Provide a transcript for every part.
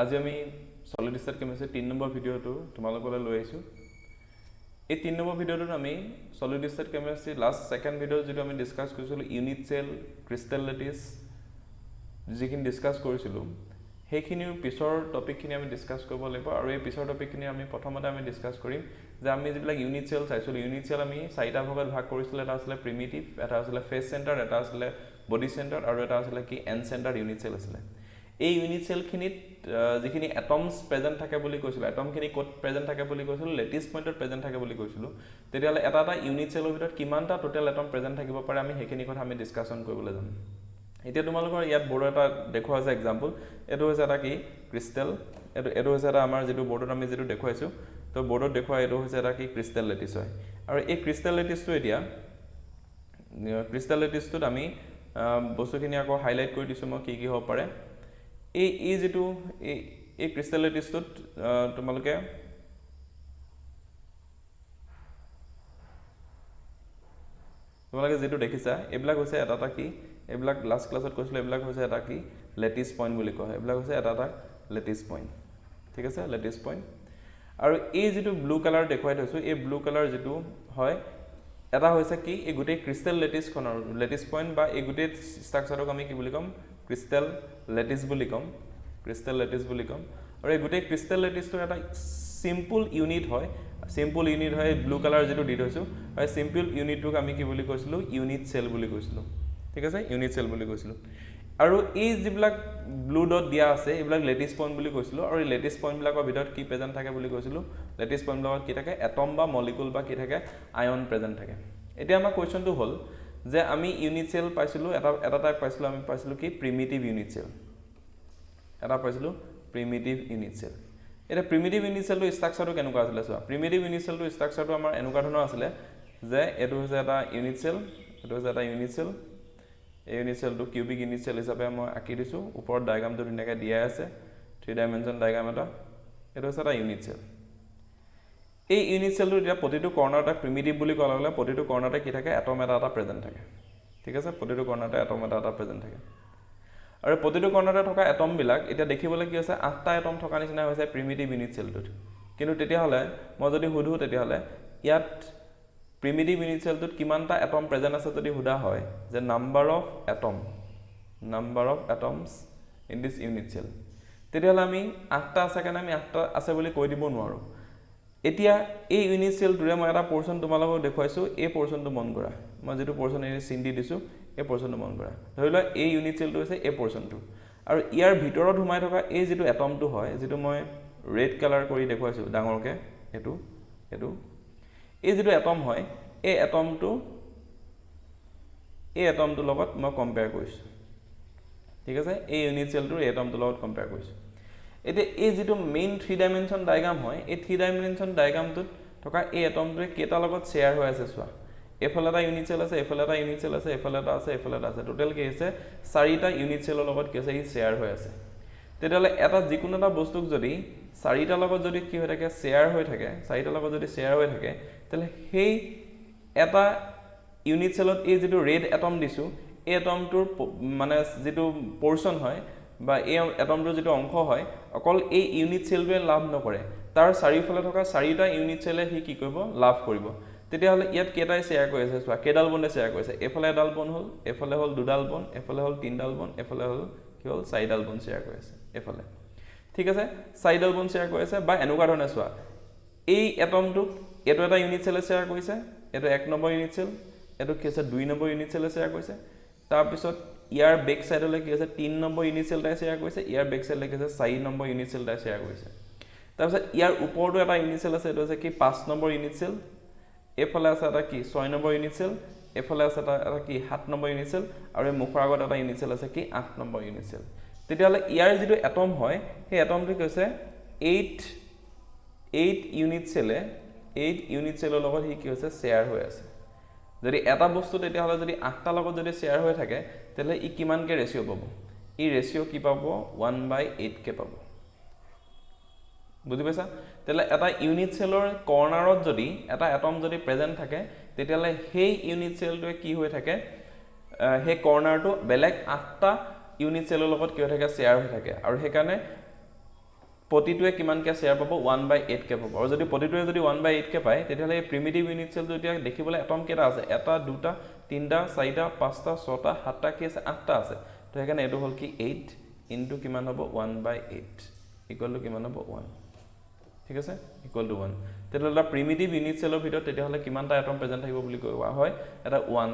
আজি আমি solid state chemistry 3 number ভিডিওটো তোমালোকলৈ লৈ আহিছো এই 3 নম্বৰ ভিডিওটোত আমি solid state chemistry last second video যেটো আমি ডিসকাস কৰিছিলো ইউনিট সেল ক্ৰিস্টাল ল্যাটিস যিখিনি ডিসকাস কৰিছিলো সেইখিনিৰ পিছৰ টপিকখিনি আমি ডিসকাস কৰিব লাগিব আৰু এই পিছৰ টপিকখিনি আমি প্ৰথমতে আমি ডিসকাস কৰিম যে আমি যিবিলাক ইউনিট সেল চাইছিলো ইউনিট সেল আমি চাৰিটা ভাগত ভাগ কৰিছিলো এটা আছিল প্ৰিমিটিভ এটা আছিল ফেজ সেন্টাৰ এটা আছিল বডি সেন্টাৰ আৰু এটা আছিল কি এন্ড সেন্টাৰ ইউনিট সেল আছিল এই ইউনিট সেলখিনিত যিখিনি এটমস প্ৰেজেন্ট থাকে বুলি কৈছিল এটমখিনি কোড প্ৰেজেন্ট থাকে বুলি কৈছিল লেটিস পইণ্টত প্ৰেজেন্ট থাকে বুলি কৈছিল তেতিয়ালে এটা ইউনিট সেলৰ ভিতৰত কিমানটা টোটাল এটম প্ৰেজেন্ট থাকিব পাৰে আমি সেইখিনি কথা আমি ডিসকাশন কৰিবলৈ যাম এতিয়া তোমালোকৰ ইয়াত বৰ্ড এটা দেখুৱা আছে এক্সাম্পল এটো হৈছে এটা কি ক্ৰিস্টাল এটো হৈছে এটা আমাৰ যেটো বৰ্ডত আমি যেটো দেখুৱাইছো তো বৰ্ডত দেখুৱা এটো হৈছে এটা কি ক্ৰিস্টাল ল্যাটিস হয় আৰু এই ক্ৰিস্টাল ল্যাটিসটো এতিয়া ক্ৰিস্টাল ল্যাটিসটোত আমি বস্তুখিনি আকৌ হাইলাইট কৰি দিছো মই কি হ'ব পাৰে এই যেটো এই ক্রিস্টাল ল্যাটিসটোত তোমালোকে যেটো দেখিছা এবিলাক হৈছে এটা কি এবিলাক লাষ্ট ক্লাছত কৈছিল এবিলাক হৈছে এটা কি ল্যাটিস পইণ্ট বুলি কয় এবিলাক হৈছে এটা ল্যাটিস পইণ্ট ঠিক আছে ল্যাটিস পইণ্ট আৰু এই যেটো ব্লু কালাৰ দেখুৱাই থৈছো এই ব্লু কালাৰ যেটো হয় এটা হৈছে কি এই গুটেই ক্ৰিস্টাল ল্যাটিস খনৰ ল্যাটিস পইণ্ট বা এই গুটেই ষ্ট্ৰাকচাৰক আমি কি বুলি কম ক্ৰিস্টাল ল্যাটিস বুলি কম ক্ৰিস্টাল ল্যাটিস বুলি কম আৰু এই গুটেই ক্ৰিস্টাল ল্যাটিসটো এটা সিম্পল ইউনিট হয় ব্লু কালাৰ যেটো দি থৈছো আৰু সিম্পল ইউনিটটোক আমি কি বুলি কৈছিলো ইউনিট সেল বুলি কৈছিলো ঠিক আছে ইউনিট সেল বুলি কৈছিলো আৰু এই যিবিলাক ব্লু ডট দিয়া আছে এইবিলাক ল্যাটিস পইণ্ট বুলি কৈছিলো আৰু এই ল্যাটিস পইণ্ট বিলাকৰ ভিতৰত কি প্ৰেজেন্ট থাকে বুলি কৈছিলো ল্যাটিস পইণ্ট বিলাকত কি থাকে এটম বা মলিকুল বা কি থাকে আয়ন প্ৰেজেন্ট থাকে এতিয়া আমাৰ কোৱেশ্চনটো হল যে আমি ইউনিট সেল পাইছিলো এটা টাইপ পাইছিলো আমি পাইছিলো কি প্ৰিমিটিভ ইউনিট সেল এটা পাইছিলো প্ৰিমিটিভ ইউনিট সেল এটা প্ৰিমিটিভ ইউনিট সেলটো ষ্ট্ৰাকচাৰটো কেনেকুৱা আছিল চোৱা প্ৰিমিটিভ ইউনিট সেলটো ষ্ট্ৰাকচাৰটো আমাৰ এনেকুৱা ধৰণৰ আছিল যে এটো হৈছে এটা ইউনিট সেল এটো হৈছে এটা ইউনিট সেল এই ইউনিট সেলটো কিউবিক ইউনিট সেল হিচাপে মই আঁকি দিছো ওপৰত ডায়াগ্ৰামটো ধুনীয়াকৈ দিয়া আছে 3 ডাইমেনশন ডায়াগ্ৰাম এটা এটো হৈছে এটা ইউনিট সেল এই ইউনিট সেলটো এতিয়া প্ৰতিটো কৰ্নাৰতে প্ৰিমিটিভ বুলি কোৱা লগে প্ৰতিটো কৰ্নাৰতে কি থাকে এটম এটা প্ৰেজেন্ট থাকে ঠিক আছে প্ৰতিটো কৰ্নাৰতে এটম এটা প্ৰেজেন্ট থাকে আৰু প্ৰতিটো কৰ্নাৰতে থকা এটম বিলাক এতিয়া দেখিবলৈ কি আছে 8টা এটম থকা নিচিনা হৈছে প্ৰিমিটিভ ইউনিট সেলটোত কিন্তু তেতিয়া হলে মই যদি হুধু তেতিয়া হলে ইয়াত প্ৰিমিটিভ ইউনিট সেলটোত কিমানটা এটম প্ৰেজেন্ট আছে যদি হুদা হয় যে number of atoms in this unit cell তেতিয়া হলে আমি 8টা আছে কাৰণে আমি 8টা আছে বুলি কৈ দিব নোৱাৰো এতিয়া এই ইউনিট সেলটোৰে মই এটা পোৰশন তোমালোকক দেখুৱাইছো এই পোৰশনটো মন কৰা মই যেটো পোৰশন এই চিন দি দিছো এই পোৰশনটো মন কৰা ধৰিলা এই ইউনিট সেলটো হৈছে এই পোৰশনটো আৰু ইয়াৰ ভিতৰত ঘুমাই থকা এই যেটো এটমটো হয় যেটো মই ৰেড কালাৰ কৰি দেখুৱাইছো ডাঙৰকে এটো এই যেটো এটম হয় এই এটমটো লগত মই কম্পেয়াৰ কৰিছো ঠিক আছে এই ইউনিট সেলটোৰ এটমটো লগত কম্পেয়াৰ কৰিছো এতিয়া এই যেটো মেইন 3 ডাইমেনশন ডায়াগ্ৰাম হয় এই 3 ডাইমেনশন ডায়াগ্ৰামটোত থকা এই এটমটোৱে কেটা লগত শেয়াৰ হৈ আছে চোৱা এফালে এটা ইউনিট সেল আছে এফালে এটা ইউনিট সেল আছে এফালে এটা আছে এফালে এটা আছে টোটাল কি আছে 4টা ইউনিট সেলৰ লগত কি আছে ই শেয়াৰ হৈ আছে তেতিয়ালে এটা যিকোনো এটা বস্তুক যদি 4টা লগত যদি কি হৈ থাকে শেয়াৰ হৈ থাকে 4টা লগত যদি শেয়াৰ হৈ থাকে তেলে সেই এটা ইউনিট সেলত এই যেটো ৰেড এটম দিছো এই এটমটোৰ মানে যেটো পোৰশন হয় বা এই এটমটোৰ যেটো অংশ হয় অকল এই ইউনিট সেলটোৱে লাভ নকৰে তাৰ চাৰিফালে থকা 4টা ইউনিট সেলে হি কি কৰিব লাভ কৰিব তেতিয়া হলে ইয়াত কেটাই শেয়াৰ কৰি আছে চোৱা কেডাল বনে শেয়াৰ কৰিছে এফালে এডাল বন হল এফালে হল দুডাল বন এফালে হল তিনডাল বন এফালে হল কি হল চাৰিডাল বন শেয়াৰ কৰি আছে এফালে ঠিক আছে চাৰিডাল বন শেয়াৰ কৰি আছে বা এনেকুৱা ধৰণে চোৱা এই এটমটো এটো এটা ইউনিট সেলে শেয়াৰ কৰিছে এটো 1 নম্বৰ ইউনিট সেল এটো কি আছে 2 নম্বৰ ইউনিট সেলে শেয়াৰ কৰিছে তাৰ পিছত ইয়াৰ বেক সাইডলৈ কি আছে 3 নম্বৰ ইউনিট সেল তাই শেয়াৰ কৰিছে ইয়াৰ বেক সাইডলৈ কি আছে 4 নম্বৰ ইউনিট সেল তাই শেয়াৰ কৰিছে তাৰ পিছত ইয়াৰ ওপৰটো এটা ইউনিট সেল আছে এটো আছে কি 5 নম্বৰ ইউনিট সেল এফালে আছে এটা কি 6 নম্বৰ ইউনিট সেল এফালে আছে এটা কি 7 নম্বৰ ইউনিট সেল আৰু এই মুখৰ আগত এটা ইউনিট সেল আছে কি 8 নম্বৰ ইউনিট সেল তেতিয়ালে ইয়াৰ যেটো এটম হয় সেই এটমটো কৈছে 8 ইউনিট সেলৰ লগত হি কি হৈছে শেয়াৰ হৈ আছে যদি এটা বস্তু তেতিয়া হলে যদি 8টা লগত যদি শেয়াৰ হৈ থাকে তেলে ই কিমান কে ৰেশিও পাব ই ৰেশিও কি পাব 1/8 কে পাব বুজি পাইছা তেলে এটা ইউনিট সেলৰ কৰ্নাৰত যদি এটা এটম যদি প্ৰেজেন্ট থাকে তেতিয়ালে সেই ইউনিট সেলটোৱে কি হৈ থাকে হে কৰ্নাৰটো বেলেগ 8টা ইউনিট সেলৰ লগত কি হৈ থাকে শেয়াৰ হৈ থাকে আৰু হেকাৰণে প্ৰতিটোৱে কিমানকে শ্বেয়াৰ পাব 1/8 কে পাব আৰু যদি প্ৰতিটোৱে যদি 1/8 কে পায় তেতিয়াহলে এই প্ৰিমিটিভ ইউনিট সেলটো এতিয়া দেখিবলৈ এটম কেটা আছে এটা দুটা তিনটা চাৰিটা পাঁচটা ছটা সাতটা কি আছে আঠটা আছে তো এখানে এটো হল কি 8 ইনটু কিমান হ'ব 1/8 ইকুয়াল টু কিমান হ'ব 1 ঠিক আছে ইকুয়াল টু 1 তেতিয়াহলে প্ৰিমিটিভ ইউনিট সেলৰ ভিতৰত তেতিয়াহলে কিমানটা এটম প্ৰেজেন্ট থাকিব বুলি কোৱা হয় এটা 1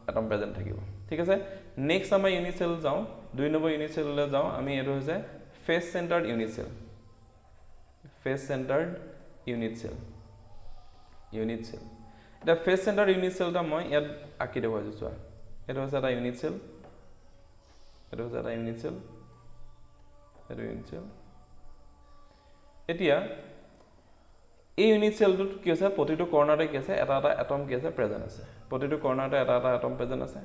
এটম প্ৰেজেন্ট থাকিব ঠিক আছে নেক্সট আমাৰ ইউনিট সেল যাও 2 নম্বৰ ইউনিট সেললৈ যাও আমি এটো হৈছে face centred unit cell face centered unit cell এটা face centered unit cell টা মই ইয়াত আকি দেখাইছো চোৱা এটা হৈছে এটা unit cell এতিয়া এই unit cell টো কি আছে প্ৰতিটো কৰ্ণাৰতে কি আছে এটা এটা এটম কি আছে প্ৰেজেন্ট আছে প্ৰতিটো কৰ্ণাৰতে এটা এটা এটম প্ৰেজেন্ট আছে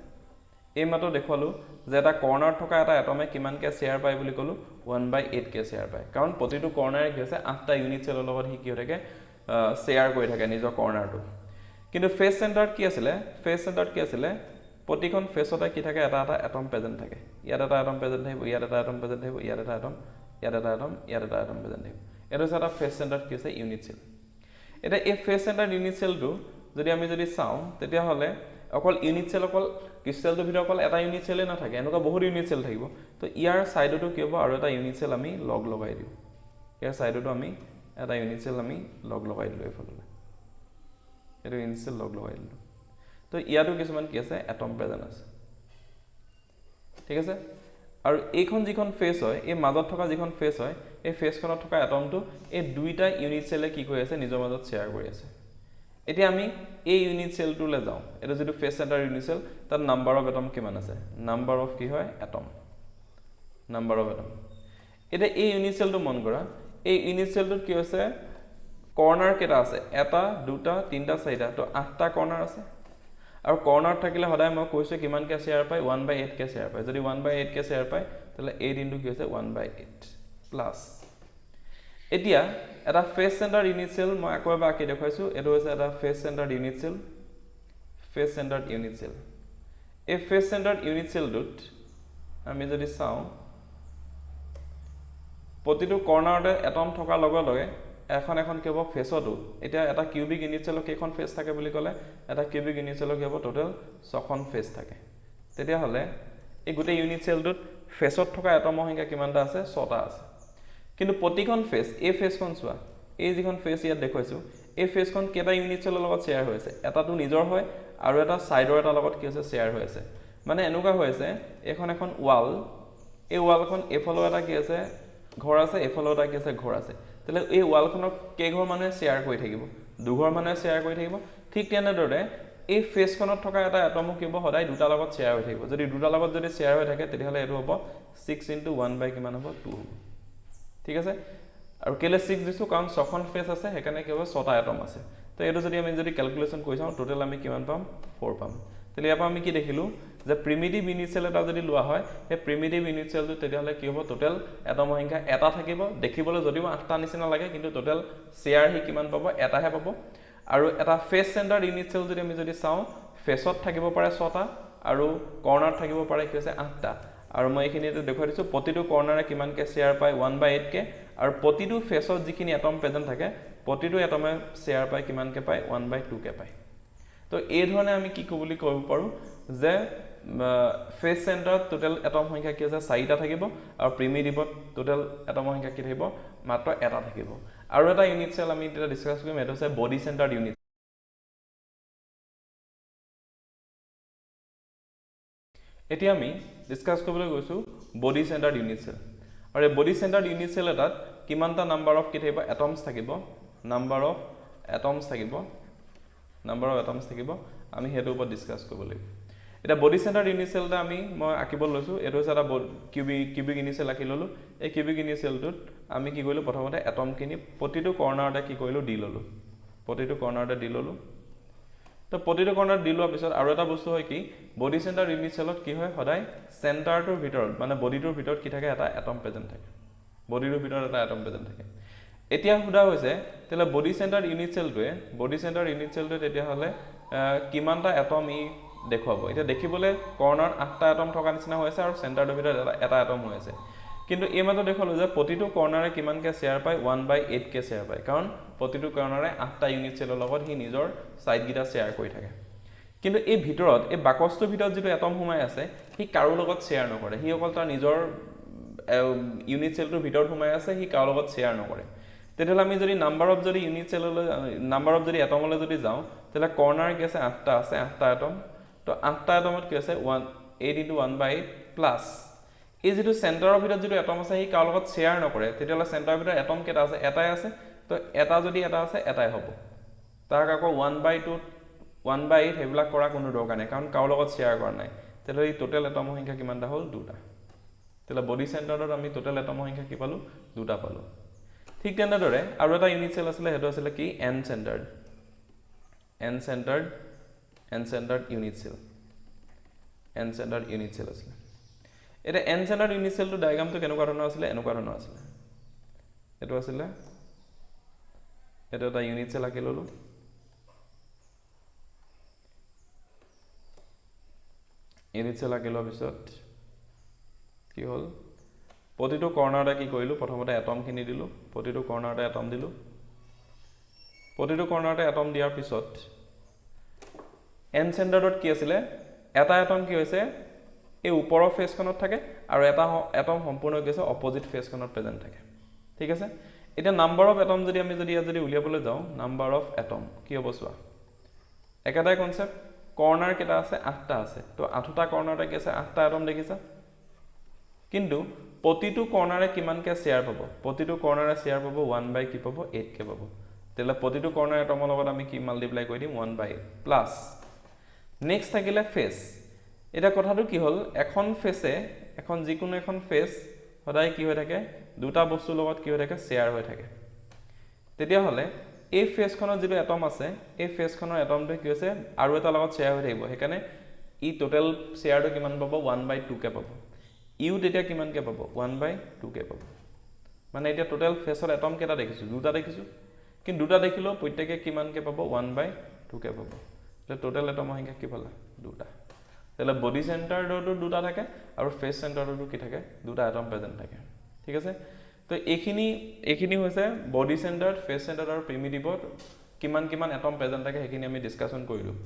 এই মাত্ৰ দেখুৱালো যে এটা কৰ্নাৰ থকা এটা এটমে কিমানকে শেয়াৰ পায় বুলি কলো 1/8 কে শেয়াৰ পায় কাৰণ প্ৰতিটো কৰ্নাৰে কি আছে 8টা ইউনিট সেলৰ লগত হি কি হৈ থাকে শেয়াৰ কৰি থাকে নিজৰ কৰ্নাৰটো কিন্তু ফেস সেন্টাৰত কি আছিলে প্ৰতিখন ফেসতে কি থাকে এটা এটা এটম প্ৰেজেন্ট থাকে ইয়াত এটা এটম প্ৰেজেন্ট থাকিব ইয়াত এটা এটম প্ৰেজেন্ট থাকিব ইয়াত এটা এটম প্ৰেজেন্ট থাকিব এটা হৈছে এটা ফেস সেন্টাৰত কি আছে ইউনিট সেল এটা এই ফেস সেন্টাৰ ইউনিট সেলটো যদি আমি যদি চাও তেতিয়া হলে অকল ইউনিট সেল অকল ক্রিস্টালটো ভিতৰত অকল এটা ইউনিট সেলে না থাকে এনেকুৱা বহুত ইউনিট সেল থাকিব তো ইয়াৰ সাইডটো কি হ'ব আৰু এটা ইউনিট সেল আমি লগ লগাই দিও ইয়াৰ সাইডটো আমি এটা ইউনিট সেল আমি লগ লগাই দিলো এফালে এটা ইউনিট সেল লগ লগাই দিলো তো ইয়াটো কিছুমান কি আছে এটম প্ৰেজেন্ট আছে ঠিক আছে আৰু এইখন যিখন ফেস হয় এই মাজত থকা যিখন ফেস হয় এই ফেসখনত থকা এটমটো এই দুইটা ইউনিট সেলে কি কৰি আছে নিজৰ মাজত শেয়াৰ কৰি আছে এতিয়া আমি এই ইউনিট সেলটোলে যাও এটা যেটো ফেস সেন্টাৰ ইউনিট সেল তাৰ নাম্বাৰ অফ এটম কিমান আছে নাম্বাৰ অফ কি হয় এটম নাম্বাৰ অফ এটম এটা এই ইউনিট সেলটো মন কৰা এই ইউনিট সেলটোত কি আছে কৰ্নাৰ কেটা আছে এটা দুটা তিনটা চাৰিটা তো 8টা কৰ্নাৰ আছে আৰু কৰ্নাৰ থাকিলে সদায় মই কৈছো কিমান কে শেয়াৰ পায় 1/8 কে শেয়াৰ পায় যদি 1/8 কে শেয়াৰ পায় তাহলে 8 ইনটু কি হৈছে 1/8 প্লাস এতিয়া এটা ফেস সেন্টাৰ ইউনিট সেল মই আকৌ এবাৰ আকি দেখাইছো এটো হৈছে এটা ফেস সেন্টাৰ ইউনিট সেল এই ফেস সেন্টাৰ ইউনিট সেলটোত আমি যদি চাও প্ৰতিটো কৰ্নাৰতে এটম থকা লগে লগে এখন কি হ'ব ফেসটো এতিয়া এটা কিউবিক ইউনিট সেলৰ কেইখন ফেস থাকে বুলি ক'লে এটা কিউবিক ইউনিট সেলৰ কি হ'ব টোটাল 6খন ফেস থাকে তেতিয়া হলে এই গোটেই ইউনিট সেলটোত ফেসত থকা এটমৰ সংখ্যা কিমানটা আছে 6টা আছে কিন্তু প্ৰতিখন ফেস এই ফেসখন চোৱা এই যিখন ফেস ইয়াত দেখাইছো এই ফেসখন কেটা ইউনিট সেলৰ লগত শেয়াৰ হৈ আছে এটাটো নিজৰ হয় আৰু এটা সাইডৰ এটা লগত কি আছে শেয়াৰ হৈ আছে মানে এনেকুৱা হৈ আছে এখন ওয়াল এই ওয়ালখন এফালৰ এটা কি আছে ঘৰ আছে এফালৰ এটা কি আছে ঘৰ আছে তেলে এই ওয়ালখনক কে ঘৰ মানুহে শেয়াৰ কৰি থাকিব দুঘৰ মানুহে শেয়াৰ কৰি থাকিব ঠিক তেনেদৰে এই ফেসখনত থকা এটা এটম কি হ'ব সদায় দুটা লগত শেয়াৰ হৈ থাকিব যদি দুটা লগত যদি শেয়াৰ হৈ থাকে তেতিয়াহলে এটো হ'ব 6 * 1 / কিমান হ'ব 2 হ'ব ঠিক আছে আৰু কেলে 6 দিছো কাৰণ 6খন ফেস আছে হেকানে কি হ'ব 6টা এটম আছে তো এটো যদি আমি যদি ক্যালকুলেশন কৰি চাও টোটাল আমি কিমান পাম 4 পাম তেলে ইয়াপা আমি কি দেখিলো যে প্ৰিমিটিভ ইউনিট সেল এটা যদি লোৱা হয় এই প্ৰিমিটিভ ইউনিট সেলটো তেতিয়াহলে কি হ'ব টোটাল এটম সংখ্যা এটা থাকিব দেখিবলৈ যদিও 8টা নিচিনা লাগে কিন্তু টোটাল শেয়াৰ হি কিমান পাব এটাহে পাব আৰু এটা ফেস সেন্টাৰ ইউনিট সেল যদি আমি যদি চাও ফেসত থাকিব পাৰে 6টা আৰু কৰ্নাৰ থাকিব পাৰে কি আছে 8টা আৰু মই এখিনিতে দেখাই দিছো প্ৰতিটো কৰ্নাৰে কিমান কে শেয়াৰ পায় 1/8 কে আৰু প্ৰতিটো ফেসত যিখিনি এটম প্ৰেজেন্ট থাকে প্ৰতিটো এটমে শেয়াৰ পায় কিমান কে পায় 1/2 কে পায় তো এই ধৰণে আমি কি কবলি কৰিব পাৰো যে ফেস সেন্টাৰত টোটাল এটম সংখ্যা কি আছে 4টা থাকিব আৰু প্ৰিমিটিভত টোটাল এটম সংখ্যা কি থাকিব মাত্ৰ এটা থাকিব আৰু এটা ইউনিট সেল আমি এটা ডিসকাস কৰিম এটো হৈছে বডি সেন্টাৰ্ড ইউনিট এতিয়া আমি ডিসকাস কৰিবলৈ গৈছো বডি সেন্টাৰ্ড ইউনিট সেল আৰু এই বডি সেন্টাৰ্ড ইউনিট সেল এটাত কিমানটা নাম্বাৰ অফ কি থাকিব এটমছ থাকিব নাম্বাৰ অফ এটমছ থাকিব আমি হেতু ওপৰত ডিসকাস কৰিব লাগিব এটা বডি সেন্টাৰ্ড ইউনিট সেল এটা মই আকিব লৈছো এটো হৈছে এটা কিউবিক ইউনিট সেল আকি ললো এই কিউবিক ইউনিট সেলটোত আমি কি কৰিলো প্ৰথমতে এটম কিনি প্ৰতিটো কৰ্নাৰতে কি কৰিলো দি ললো তো প্ৰতিটো কৰ্নাৰ দি লোৱাৰ পিছত আৰু এটা বস্তু হয় কি বডি সেন্টাৰ ইউনিট সেলত কি হয় সদায় সেন্টাৰটোৰ ভিতৰত মানে বডিটোৰ ভিতৰত কি থাকে এটা এটম প্ৰেজেন্ট থাকে এতিয়া খুদা হৈছে তেলে বডি সেন্টাৰ ইউনিট সেলটোৱে তেতিয়া হলে কিমানটা এটম ই দেখুৱাব এতিয়া দেখিবলৈ কৰ্নাৰ 8টা এটম থকা নিচিনা হৈছে আৰু সেন্টাৰটোৰ ভিতৰত এটা এটম হৈ আছে কিন্তু এই মাত্ৰ দেখুৱালো যে প্ৰতিটো কৰ্ণাৰে কিমানকৈ শ্বেয়াৰ পায় 1/8কৈ শ্বেয়াৰ পায় কাৰণ প্ৰতিটো কৰ্ণাৰে 8টা ইউনিট চেলৰ লগত সি নিজৰ ছাইডকেইটা শ্বেয়াৰ কৰি থাকে কিন্তু এই ভিতৰত এই বাকচটোৰ ভিতৰত যিটো এটম সোমাই আছে সি কাৰো লগত শ্বেয়াৰ নকৰে সি অকল তাৰ নিজৰ ইউনিট চেলটোৰ ভিতৰত সোমাই আছে সি কাৰো লগত শ্বেয়াৰ নকৰে তেতিয়াহ'লে আমি যদি নাম্বাৰ অফ যদি ইউনিট চেললৈ নাম্বাৰ অফ যদি এটমলৈ যদি যাওঁ তেতিয়াহ'লে কৰ্ণাৰ কি আছে 8টা আছে 8টা এটম তো 8টা এটমত কি আছে 8 × 1/8 প্লাছ এই যিটো চেণ্টাৰৰ ভিতৰত যিটো এটম আছে সি কাৰো লগত শ্বেয়াৰ নকৰে তেতিয়াহ'লে চেণ্টাৰৰ ভিতৰত এটম কেইটা আছে এটাই আছে তো এটা যদি এটা আছে এটাই হ'ব তাক আকৌ 1/2 1/8 সেইবিলাক কৰা কোনো দৰকাৰ নাই কাৰণ কাৰো লগত শ্বেয়াৰ কৰা নাই তেতিয়াহ'লে এই টোটেল এটমৰ সংখ্যা কিমানটা হ'ল 2টা তেতিয়াহ'লে বডি চেণ্টাৰত আমি টোটেল এটমৰ সংখ্যা কি পালোঁ 2টা পালোঁ ঠিক তেনেদৰে আৰু এটা ইউনিট চেল আছিলে সেইটো আছিলে কি এন চেণ্টাৰ্ড ইউনিট চেল আছিলে এটা এন চেণ্টাৰ্ড ইউনিট চেলটো ডায়াগ্ৰামটো কেনেকুৱা ধৰণৰ আছিলে এনেকুৱা ধৰণৰ আছিলে এইটো আছিলে এইটো এটা ইউনিট চেল আঁকি ল'লোঁ ইউনিট চেল আঁকি লোৱাৰ পিছত কি হ'ল প্ৰতিটো কৰ্ণাৰতে কি কৰিলোঁ প্ৰথমতে এটমখিনি দিলোঁ প্ৰতিটো কৰ্ণাৰতে এটম দিলোঁ প্ৰতিটো কৰ্ণাৰতে এটম দিয়াৰ পিছত এন চেণ্টাৰত কি আছিলে এটা এটম কি হৈছে এই ওপৰৰ ফেজখনত থাকে আৰু এটা এটম সম্পূৰ্ণ কি আছে অপজিট ফেজখনত প্ৰেজেণ্ট থাকে ঠিক আছে এতিয়া নাম্বাৰ অফ এটম যদি আমি যদি উলিয়াবলৈ যাওঁ নাম্বাৰ অফ এটম কি হ'ব চোৱা একেটাই কনচেপ্ট কৰ্ণাৰ কেইটা আছে 8টা আছে তো 8টা কৰ্ণাৰতে কি আছে 8টা এটম দেখিছা কিন্তু প্ৰতিটো কৰ্ণাৰে কিমানকৈ শ্বেয়াৰ পাব প্ৰতিটো কৰ্ণাৰে শ্বেয়াৰ পাব 1/8 কি পাব 8কৈ পাব তেতিয়াহ'লে প্ৰতিটো কৰ্ণাৰ এটমৰ লগত আমি কি মাল্টিপ্লাই কৰি দিম 1/8 প্লাছ নেক্সট থাকিলে ফেজ এটা কথাটো কি হ'ল এখন ফেজে এখন যিকোনো এখন ফেজ সদায় কি হৈ থাকে দুটা বস্তুৰ লগত কি হৈ থাকে শ্বেয়াৰ হৈ থাকে তেতিয়াহ'লে এই ফেজখনত যিটো এটম আছে এই ফেজখনৰ এটমটোৱে কি হৈছে আৰু এটা লগত শ্বেয়াৰ হৈ থাকিব সেইকাৰণে ই টোটেল শ্বেয়াৰটো কিমান পাব 1/2কৈ পাব ইউ তেতিয়া কিমানকৈ পাব 1/2কৈ পাব মানে এতিয়া টোটেল ফেজত এটম কেইটা দেখিছোঁ দুটা দেখিছোঁ কিন্তু দুটা দেখিলেও প্ৰত্যেকে কিমানকৈ পাব 1/2কৈ পাব তেতিয়া টোটেল এটমৰ সংখ্যা কি পালা 2টা তেতিয়াহ'লে বডি চেণ্টাৰতো 2টা থাকে আৰু ফেজ চেণ্টাৰতো কি থাকে 2টা এটম প্ৰেজেণ্ট থাকে ঠিক আছে তো এইখিনি হৈছে বডি চেণ্টাৰ ফেজ চেণ্টাৰ আৰু প্ৰিমিটিভত কিমান এটম প্ৰেজেণ্ট থাকে সেইখিনি আমি ডিছকাশ্যন কৰিলোঁ